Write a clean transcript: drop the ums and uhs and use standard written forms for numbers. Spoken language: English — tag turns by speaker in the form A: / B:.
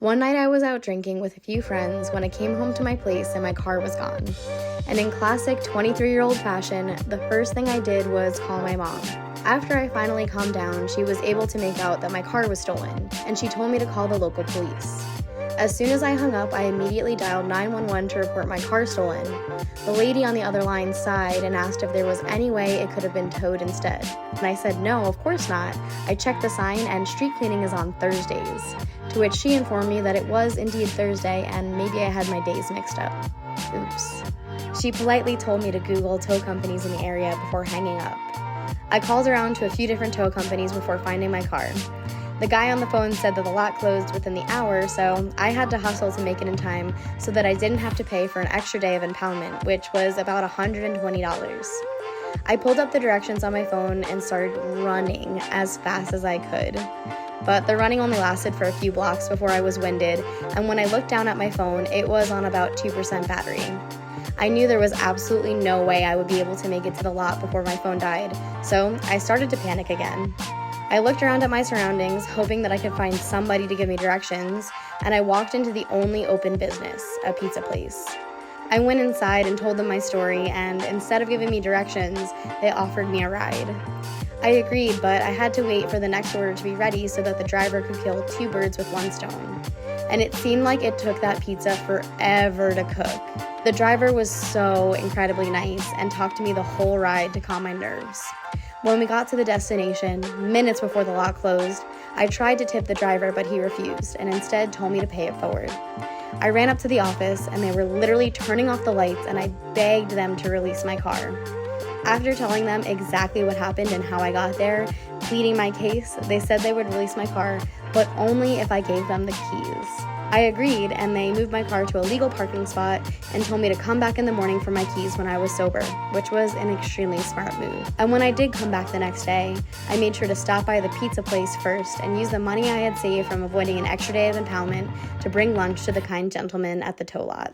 A: One night I was out drinking with a few friends when I came home to my place and my car was gone. And in classic 23-year-old fashion, the first thing I did was call my mom. After I finally calmed down, she was able to make out that my car was stolen, and she told me to call the local police. As soon as I hung up, I immediately dialed 911 to report my car stolen. The lady on the other line sighed and asked if there was any way it could have been towed instead. And I said, no, of course not. I checked the sign and street cleaning is on Thursdays. To which she informed me that it was indeed Thursday and maybe I had my days mixed up. Oops. She politely told me to Google tow companies in the area before hanging up. I called around to a few different tow companies before finding my car. The guy on the phone said that the lot closed within the hour, so I had to hustle to make it in time so that I didn't have to pay for an extra day of impoundment, which was about $120. I pulled up the directions on my phone and started running as fast as I could. But the running only lasted for a few blocks before I was winded, and when I looked down at my phone, it was on about 2% battery. I knew there was absolutely no way I would be able to make it to the lot before my phone died, so I started to panic again. I looked around at my surroundings, hoping that I could find somebody to give me directions, and I walked into the only open business, a pizza place. I went inside and told them my story, and instead of giving me directions, they offered me a ride. I agreed, but I had to wait for the next order to be ready so that the driver could kill two birds with one stone. And it seemed like it took that pizza forever to cook. The driver was so incredibly nice and talked to me the whole ride to calm my nerves. When we got to the destination, minutes before the lot closed, I tried to tip the driver, but he refused and instead told me to pay it forward. I ran up to the office and they were literally turning off the lights and I begged them to release my car. After telling them exactly what happened and how I got there, pleading my case, they said they would release my car, but only if I gave them the keys. I agreed, and they moved my car to a legal parking spot and told me to come back in the morning for my keys when I was sober, which was an extremely smart move. And when I did come back the next day, I made sure to stop by the pizza place first and use the money I had saved from avoiding an extra day of impoundment to bring lunch to the kind gentleman at the tow lot.